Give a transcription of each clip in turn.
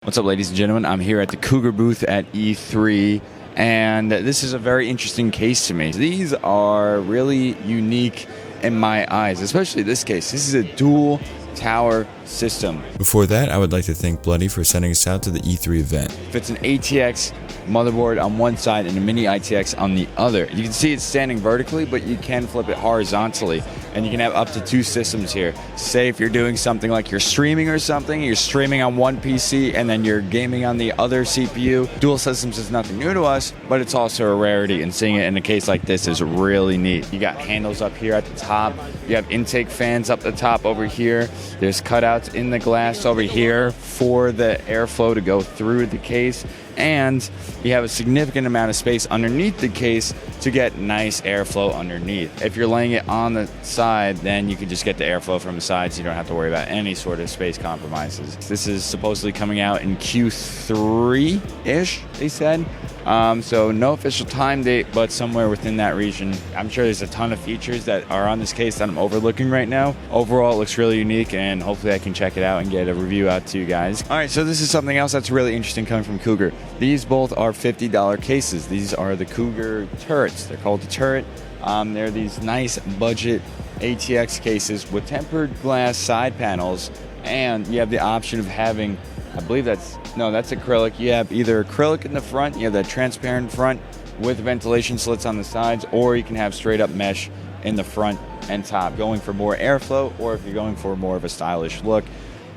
What's up, ladies and gentlemen? I'm here at the Cougar booth at E3, and this is a very interesting case to me. These are really unique in my eyes, especially this case. This is a dual tower system. Before that, I would like to thank Bloody for sending us out to the E3 event. Fits an ATX motherboard on one side and a mini ITX on the other. You can see it's standing vertically, but you can flip it horizontally, and you can have up to two systems here. Say if you're doing something like you're streaming or something, you're streaming on one PC and then you're gaming on the other CPU. Dual systems is nothing new to us, but it's also a rarity, and seeing it in a case like this is really neat. You got handles up here at the top, you have intake fans up the top over here, there's cutouts in the glass over here for the airflow to go through the case, and you have a significant amount of space underneath the case to get nice airflow underneath. If you're laying it on the side, then you can just get the airflow from the sides. You don't have to worry about any sort of space compromises. This is supposedly coming out in Q3-ish, they said. So no official time date, but somewhere within that region. I'm sure there's a ton of features that are on this case that I'm overlooking right now. Overall, it looks really unique, and hopefully I can check it out and get a review out to you guys. All right, so this is something else that's really interesting coming from Cougar. These both are $50 cases. These are the Cougar Turrets. They're called the Turret. They're these nice budget ATX cases with tempered glass side panels, and you have the option of having, I believe that's acrylic. You have either acrylic in the front, you have that transparent front with ventilation slits on the sides, or you can have straight up mesh in the front and top, going for more airflow, or if you're going for more of a stylish look,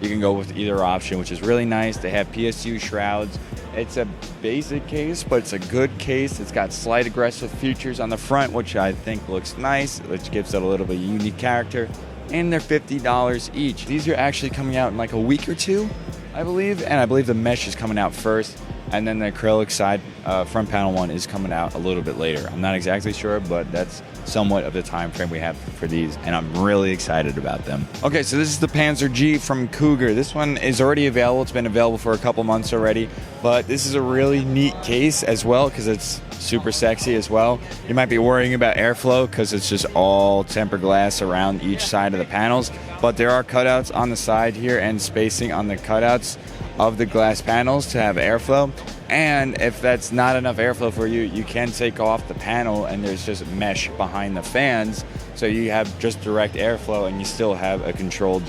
you can go with either option, which is really nice. They have PSU shrouds. It's a basic case, but it's a good case. It's got slight aggressive features on the front, which I think looks nice, which gives it a little bit of unique character. And they're $50 each. These are actually coming out in like a week or two, I believe. And I believe the mesh is coming out first, and then the acrylic side front panel one is coming out a little bit later. I'm not exactly sure, but that's somewhat of the time frame we have for these, and I'm really excited about them. Okay, so this is the Panzer G from Cougar. This one is already available. It's been available for a couple months already, but this is a really neat case as well because it's super sexy as well. You might be worrying about airflow because it's just all tempered glass around each side of the panels, but there are cutouts on the side here and spacing on the cutouts of the glass panels to have airflow. And if that's not enough airflow for you, you can take off the panel and there's just mesh behind the fans, so you have just direct airflow and you still have a controlled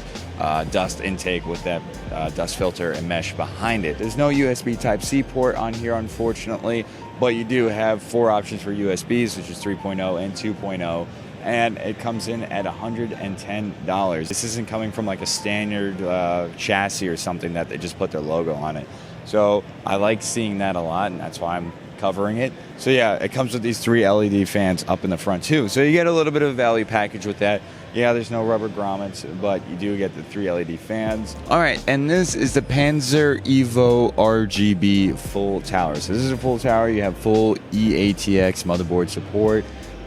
dust intake with that dust filter and mesh behind it. There's no USB Type-C port on here, unfortunately, but you do have 4 options for USBs, which is 3.0 and 2.0. And it comes in at $110. This isn't coming from like a standard chassis or something that they just put their logo on it. So I like seeing that a lot, and that's why I'm covering it. So yeah, it comes with these 3 LED fans up in the front too. So you get a little bit of a value package with that. Yeah, there's no rubber grommets, but you do get the 3 LED fans. All right, and this is the Panzer Evo RGB full tower. So this is a full tower. You have full eATX motherboard support.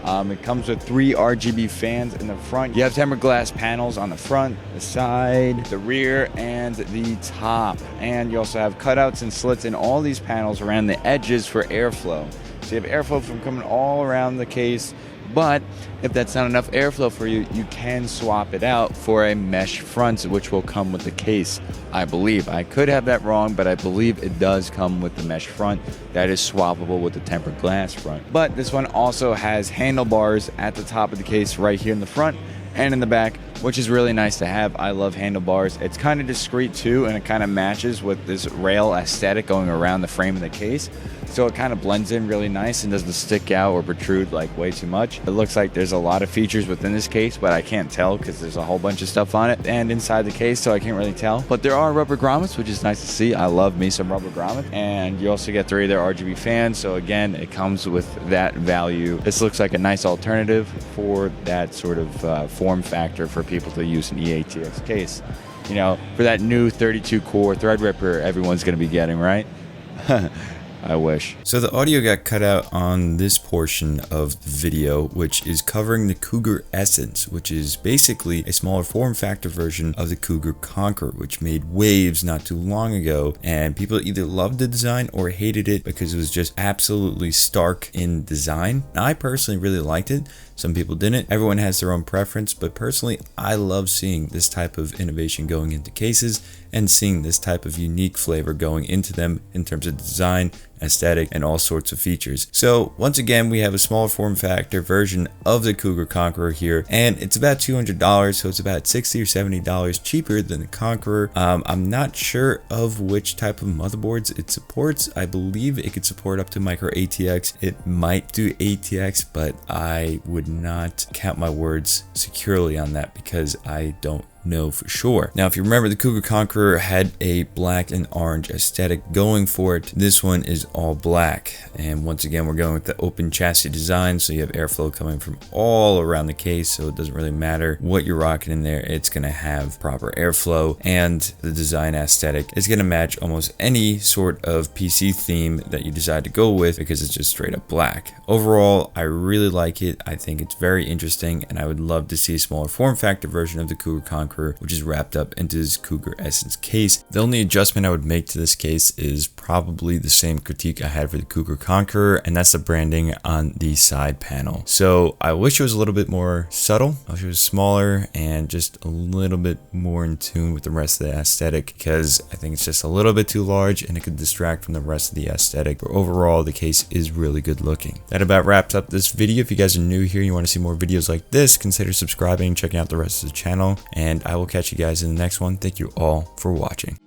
It comes with 3 RGB fans in the front. You have tempered glass panels on the front, the side, the rear, and the top. And you also have cutouts and slits in all these panels around the edges for airflow. So you have airflow from coming all around the case. But if that's not enough airflow for you, you can swap it out for a mesh front, which will come with the case, I believe. I could have that wrong, but I believe it does come with the mesh front that is swappable with the tempered glass front. But this one also has handlebars at the top of the case right here in the front and in the back, which is really nice to have. I love handlebars. It's kind of discreet too, and it kind of matches with this rail aesthetic going around the frame of the case. So it kind of blends in really nice and doesn't stick out or protrude like way too much. It looks like there's a lot of features within this case, but I can't tell because there's a whole bunch of stuff on it and inside the case, so I can't really tell. But there are rubber grommets, which is nice to see. I love me some rubber grommets. And you also get 3 of their RGB fans, so again, it comes with that value. This looks like a nice alternative for that sort of form factor for people to use an eATX case. You know, for that new 32-core Threadripper everyone's going to be getting, right? I wish. So the audio got cut out on this portion of the video, which is covering the Cougar Essence, which is basically a smaller form factor version of the Cougar Conqueror, which made waves not too long ago, and people either loved the design or hated it because it was just absolutely stark in design. I personally really liked it some people didn't. Everyone has their own preference, but personally, I love seeing this type of innovation going into cases and seeing this type of unique flavor going into them in terms of design, aesthetic, and all sorts of features. So once again, we have a smaller form factor version of the Cougar Conqueror here, and it's about $200, so it's about $60 or $70 cheaper than the Conqueror. I'm not sure of which type of motherboards it supports. I believe it could support up to micro ATX. It might do ATX, but I would not count my words securely on that because I don't know for sure. Now, if you remember, the Cougar Conqueror had a black and orange aesthetic going for it. This one is all black, and once again, we're going with the open chassis design, so you have airflow coming from all around the case, so it doesn't really matter what you're rocking in there. It's going to have proper airflow, and the design aesthetic is going to match almost any sort of PC theme that you decide to go with because it's just straight up black. Overall, I really like it. I think it's very interesting, and I would love to see a smaller form factor version of the Cougar Conqueror, which is wrapped up into this Cougar Essence case. The only adjustment I would make to this case is probably the same critique I had for the Cougar Conqueror, and that's the branding on the side panel. So I wish it was a little bit more subtle. I wish it was smaller and just a little bit more in tune with the rest of the aesthetic, because I think it's just a little bit too large and it could distract from the rest of the aesthetic. But overall, the case is really good looking. That about wraps up this video. If you guys are new here and you want to see more videos like this, consider subscribing, checking out the rest of the channel, and I will catch you guys in the next one. Thank you all for watching.